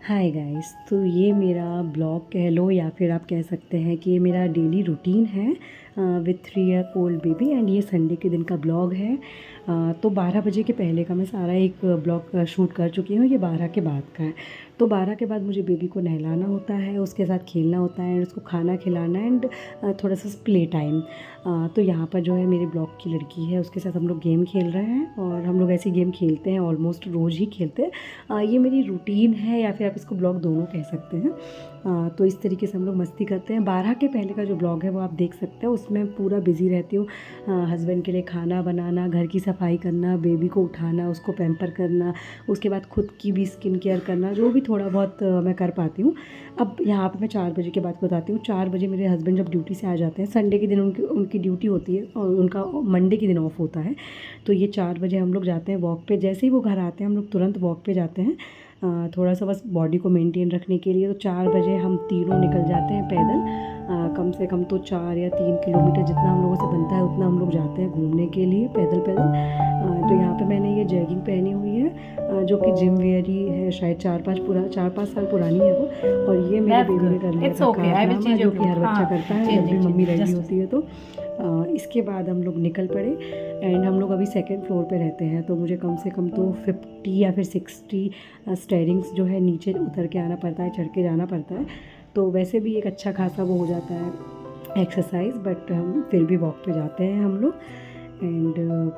Hi guys, तो ये मेरा ब्लॉग कह लो या फिर आप कह सकते हैं कि ये मेरा डेली रूटीन है with 3 year old baby. And ये संडे के दिन का ब्लॉग है। तो 12 बजे के पहले का मैं सारा एक ब्लॉग शूट कर चुकी हूँ। ये 12 के बाद का है। तो 12 के बाद मुझे बेबी को नहलाना होता है, उसके साथ खेलना होता है, उसको खाना खिलाना एंड थोड़ा सा प्ले टाइम। तो यहाँ पर जो है मेरे ब्लॉग की लड़की है, उसके साथ हम लोग गेम खेल रहे हैं। और हम लोग ऐसी गेम खेलते हैं, ऑलमोस्ट रोज़ ही खेलते हैं। ये मेरी रूटीन है या फिर आप इसको ब्लॉग दोनों कह सकते हैं। तो इस तरीके से हम लोग मस्ती करते हैं। 12 के पहले का जो ब्लॉग है वो आप देख सकते हैं। उसमें पूरा बिज़ी रहती हूँ। हस्बैंड के लिए खाना बनाना, घर की सफाई करना, बेबी को उठाना, उसको पैम्पर करना, उसके बाद खुद की भी स्किन केयर करना, जो भी थोड़ा बहुत मैं कर पाती हूँ। अब यहाँ पे मैं 4 बजे के बाद बताती हूँ। 4 बजे मेरे हस्बैंड जब ड्यूटी से आ जाते हैं, संडे के दिन उनकी ड्यूटी होती है और उनका मंडे के दिन ऑफ होता है। तो ये 4 बजे हम लोग जाते हैं वॉक पे। जैसे ही वो घर आते हैं हम लोग तुरंत वॉक पे जाते हैं, थोड़ा सा बस बॉडी को मेंटेन रखने के लिए। तो 4 बजे हम तीनों निकल जाते हैं पैदल। कम से कम तो 4 या 3 किलोमीटर जितना हम लोगों से बनता है उतना हम लोग जाते हैं घूमने के लिए पैदल पैदल। तो यहाँ पे मैंने ये जैगिंग पहनी हुई है, जो कि जिम वेयर ही है। शायद 4-5 साल पुरानी है वो। और ये मेरे बेबी ने कर लिया था कारनामा, जो कि हर बच्चा करता है जब भी मम्मी रेडी होती है। तो इसके बाद हम लोग निकल पड़े। एंड हम लोग अभी 2nd फ्लोर पे रहते हैं, तो मुझे कम से कम तो 50 या फिर 60 स्टेयरिंग्स जो है नीचे उतर के आना पड़ता है, चढ़ के जाना पड़ता है। तो वैसे भी एक अच्छा खासा वो हो जाता है एक्सरसाइज, बट हम फिर भी वॉक पे जाते हैं हम लोग। एंड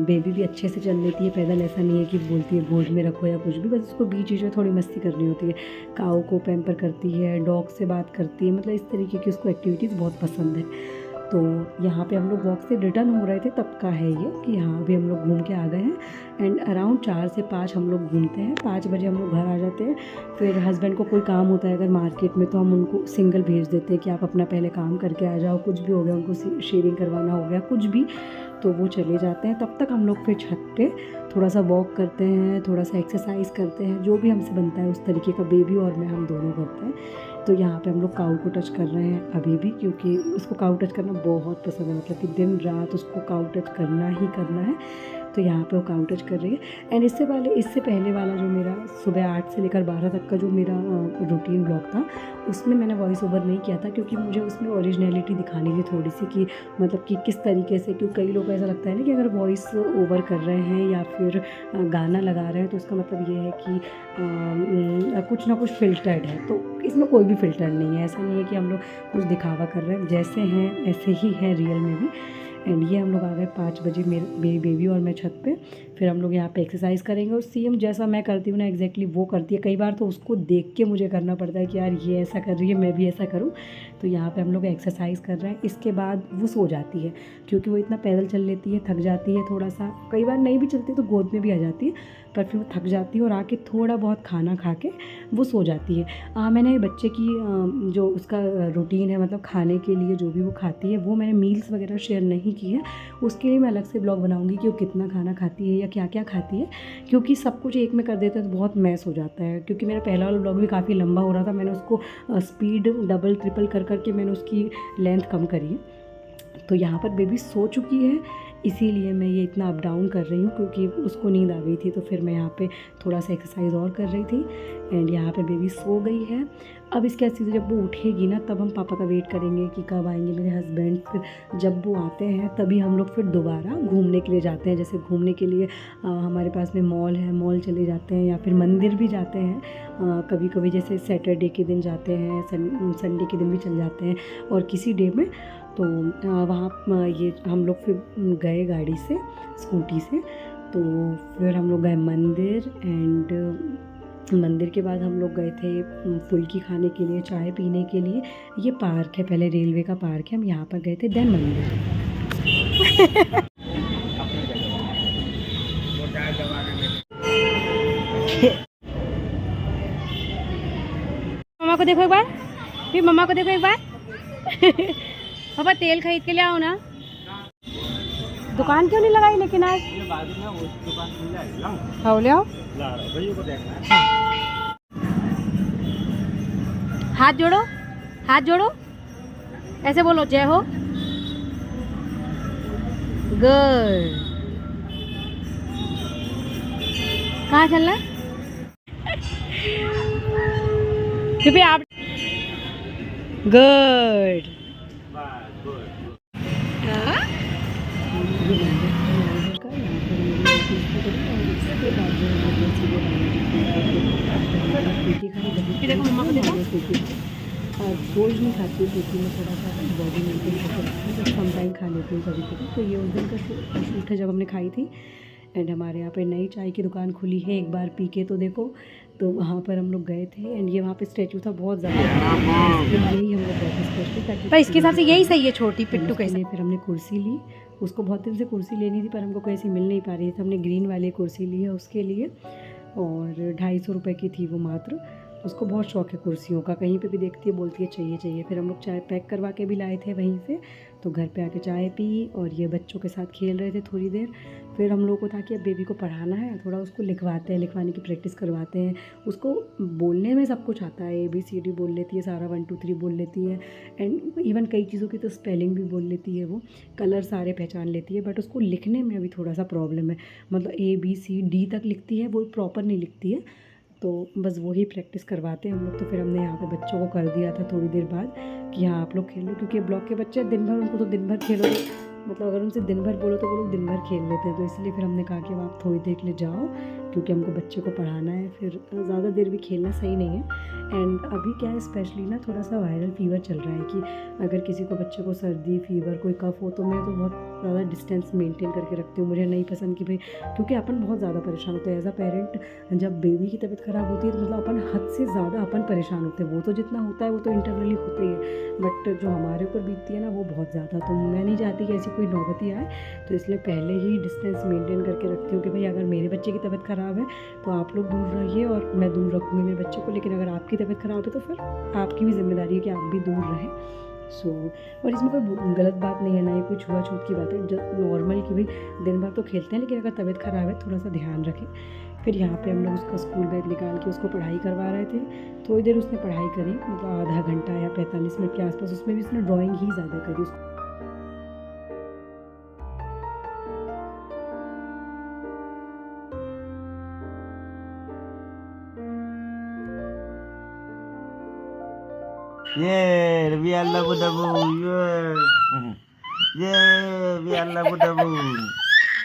बेबी भी अच्छे से चल लेती है पैदल। ऐसा नहीं है कि बोलती है गोद में रखो या कुछ भी, बस उसको बीच बीच में थोड़ी मस्ती करनी होती है। काऊ को पैम्पर करती है, डॉग से बात करती है, मतलब इस तरीके की उसको एक्टिविटीज़ बहुत पसंद है। तो यहाँ पे हम लोग वॉक से रिटर्न हो रहे थे तब का है ये, कि यहाँ भी हम लोग घूम के आ गए हैं। एंड अराउंड 4 से 5 हम लोग घूमते हैं। 5 बजे हम लोग घर आ जाते हैं। फिर हस्बैंड को कोई काम होता है अगर मार्केट में, तो हम उनको सिंगल भेज देते हैं कि आप अपना पहले काम करके आ जाओ। कुछ भी हो गया, उनको शेविंग करवाना हो गया, कुछ भी, तो वो चले जाते हैं। तब तक हम लोग फिर छत पे थोड़ा सा वॉक करते हैं, थोड़ा सा एक्सरसाइज करते हैं, जो भी हमसे बनता है उस तरीके का। बेबी और मैं, हम दोनों करते हैं। तो यहाँ पे हम लोग काऊ को टच कर रहे हैं अभी भी, क्योंकि उसको काऊ टच करना बहुत पसंद है। मतलब कि दिन रात उसको काऊ टच करना ही करना है। तो यहाँ पे वो काऊ टच कर रही है। एंड इससे पहले वाला जो मेरा सुबह 8 से लेकर 12 तक का जो मेरा रूटीन ब्लॉग था, उसमें मैंने वॉइस ओवर नहीं किया था, क्योंकि मुझे उसमें ओरिजिनलिटी दिखानी थी थोड़ी सी, कि मतलब कि किस तरीके से। क्योंकि कई लोगों को ऐसा लगता है ना कि अगर वॉइस ओवर कर रहे हैं या फिर गाना लगा रहे हैं तो उसका मतलब ये है कि कुछ ना कुछ फ़िल्टर्ड है। तो इसमें कोई भी फ़िल्टर नहीं है। ऐसा नहीं है कि हम लोग कुछ दिखावा कर रहे हैं, जैसे हैं ऐसे ही हैं रियल में भी। एंड ये हम लोग आ गए 5 बजे, मेरी बेबी और मैं छत पे। फिर हम लोग यहाँ पे एक्सरसाइज करेंगे। और सेम जैसा मैं करती हूँ ना, एग्जैक्टली वो करती है। कई बार तो उसको देख के मुझे करना पड़ता है कि यार ये ऐसा कर रही है, मैं भी ऐसा करूँ। तो यहाँ पे हम लोग एक्सरसाइज कर रहे हैं। इसके बाद वो सो जाती है, क्योंकि वो इतना पैदल चल लेती है, थक जाती है थोड़ा सा। कई बार नहीं भी चलती तो गोद में भी आ जाती है, पर फिर वो थक जाती है और आके थोड़ा बहुत खाना खा के वो सो जाती है। मैंने बच्चे की जो उसका रूटीन है, मतलब खाने के लिए जो भी वो खाती है, वो मैंने मील्स वगैरह शेयर नहीं की है। उसके लिए मैं अलग से ब्लॉग बनाऊंगी कि वो कितना खाना खाती है या क्या क्या खाती है, क्योंकि सब कुछ एक में कर देते हैं तो बहुत मैस हो जाता है। क्योंकि मेरा पहला वाला ब्लॉग भी काफ़ी लंबा हो रहा था। मैंने उसको स्पीड डबल ट्रिपल कर करके मैंने उसकी लेंथ कम करी है। तो यहाँ पर बेबी सो चुकी है, इसीलिए मैं ये इतना अप डाउन कर रही हूँ, क्योंकि उसको नींद आ गई थी। तो फिर मैं यहाँ पे थोड़ा सा एक्सरसाइज और कर रही थी। एंड यहाँ पे बेबी सो गई है। अब इसके बाद सीधे जब वो उठेगी ना, तब हम पापा का वेट करेंगे कि कब आएंगे मेरे हस्बैंड। फिर जब वो आते हैं तभी हम लोग फिर दोबारा घूमने के लिए जाते हैं। जैसे घूमने के लिए हमारे पास में मॉल है, मॉल चले जाते हैं, या फिर मंदिर भी जाते हैं कभी कभी। जैसे सैटरडे के दिन जाते हैं, संडे के दिन भी चल जाते हैं, और किसी डे में। तो वहाँ ये हम लोग फिर गए गाड़ी से, स्कूटी से। तो फिर हम लोग गए मंदिर। एंड मंदिर के बाद हम लोग गए थे फुल्की खाने के लिए, चाय पीने के लिए। ये पार्क है, पहले रेलवे का पार्क है, हम यहाँ पर गए थे, देन मंदिर। मम्मा को देखो एक बार, फिर मम्मा को देखो एक बार। पापा तेल खरीद के ले आओ ना। दुकान क्यों नहीं लगाई लेकिन आज? हाँ ले आओ। हाथ जोड़ो, हाथ जोड़ो, ऐसे बोलो जय हो। गुड। कहाँ चलना है? फिर आप गुड। देखो मम्मा को देखो, रोज़ नहीं खाती हूँ क्योंकि मैं थोड़ा सा बॉडी मेंटेन करके रखती हूँ, बट सम टाइम खा लेती हूँ कभी कभी। तो ये उस दिन का शूट है जब हमने खाई थी। एंड हमारे यहाँ पे नई चाय की दुकान खुली है, एक बार पी के तो देखो। तो वहाँ पर हम लोग गए थे एंड ये वहाँ पे स्टैचू था बहुत ज़्यादा, यही हम लोग गए थे स्पेशली ताकि पर इसके हिसाब से यही सही है छोटी पिट्टू के हिसाब। फिर हमने कुर्सी ली, उसको बहुत दिन से कुर्सी लेनी थी पर हमको कहीं से मिल नहीं पा रही थी। हमने ग्रीन वाली कुर्सी ली है उसके लिए, और 250 रुपये की थी वो मात्र। उसको बहुत शौक है कुर्सियों का, कहीं पे भी देखती है बोलती है चाहिए चाहिए। फिर हम लोग चाय पैक करवा के भी लाए थे वहीं से, तो घर पे आके चाय पी और ये बच्चों के साथ खेल रहे थे थोड़ी देर। फिर हम लोगों को था कि अब बेबी को पढ़ाना है, थोड़ा उसको लिखवाते हैं, लिखवाने की प्रैक्टिस करवाते हैं। उसको बोलने में सब कुछ आता है, ABCD बोल लेती है सारा, 1 2 3 बोल लेती है। एंड इवन कई चीज़ों की तो स्पेलिंग भी बोल लेती है, वो कलर सारे पहचान लेती है। बट उसको लिखने में अभी थोड़ा सा प्रॉब्लम है, मतलब ABCD तक लिखती है, वो प्रॉपर नहीं लिखती है। तो बस वही प्रैक्टिस करवाते हैं हम लोग। तो फिर हमने यहाँ पे बच्चों को कर दिया था थोड़ी देर बाद कि हाँ आप लोग खेलो, क्योंकि ब्लॉक के बच्चे दिन भर, उनको तो दिन भर खेलो, मतलब अगर उनसे दिन भर बोलो तो वो लोग दिन भर खेल लेते हैं। तो इसलिए फिर हमने कहा कि अब आप थोड़ी देर के लिए जाओ, क्योंकि हमको बच्चे को पढ़ाना है, फिर ज़्यादा देर भी खेलना सही नहीं है। एंड अभी क्या है, स्पेशली ना थोड़ा सा वायरल फीवर चल रहा है कि अगर किसी को बच्चे को सर्दी फीवर कोई कफ हो तो मैं तो बहुत ज़्यादा डिस्टेंस मेंटेन करके रखती हूँ। मुझे नहीं पसंद कि भाई, क्योंकि अपन बहुत ज़्यादा परेशान होते हैं एज अ पेरेंट। जब बेबी की तबीयत ख़राब होती है तो मतलब अपन हद से ज़्यादा अपन परेशान होते हैं। वो तो जितना होता है वो तो इंटरनली होता ही है, बट जो हमारे ऊपर बीतती है ना वो बहुत ज़्यादा। तो मैं नहीं चाहती कि ऐसी कोई नौबत ही आए, तो इसलिए पहले ही डिस्टेंस मेंटेन करके रखती हूँ कि भाई अगर मेरे बच्चे की तबीयत ख़राब है तो आप लोग दूर रहिए और मैं दूर रखूँगी मेरे बच्चे को, लेकिन अगर आपकी तबीयत ख़राब है तो फिर आपकी भी जिम्मेदारी है कि आप भी दूर रहें। और इसमें कोई गलत बात नहीं है, ना ही कोई छुआछूत की बात है, जब नॉर्मल कि भाई दिन भर तो खेलते हैं, लेकिन अगर तबीयत ख़राब है थोड़ा सा ध्यान रखें। फिर यहाँ पे हम लोग उसका स्कूल बैग निकाल के उसको पढ़ाई करवा रहे थे। थोड़ी देर उसने पढ़ाई करी, मतलब आधा घंटा या 45 मिनट के आसपास। उसमें भी उसने ड्राइंग ही ज़्यादा करी। Yeah, we are love dabu. Yeah, yeah, we are love dabu.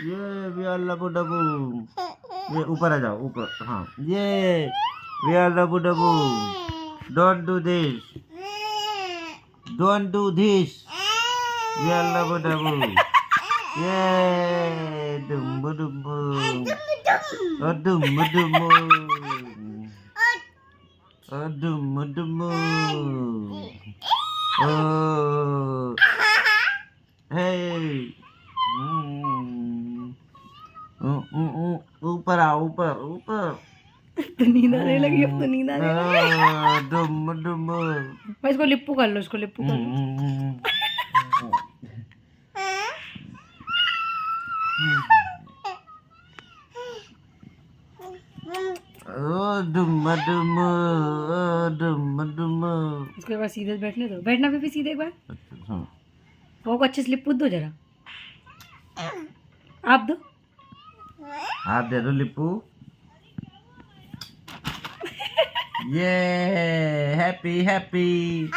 Yeah, we are love dabu. ये ऊपर आ जाओ, ऊपर, हाँ। ये we are love dabu. Don't do this. Don't do this. We are love dabu. Yeah, dumbu dumbu. Oh dumbu dumbu. Oh dumbu dumbu. Oh, hey. ऊपर आओ, ऊपर ऊपर। तो नींद आने लगी, अब तो नींद आने लगी। डुम डुम। भाई इसको लिप्पू कर लो, इसको लिप्पू कर लो। डुम डुम डुम डुम। उसके बाद सीधे बैठने दो, बैठना भी सीधे एक बार। वो को अच्छे से लिप्पू दो जरा, आप दो, हाथ दे दो लिप्पू। ये हैप्पी हैप्पी।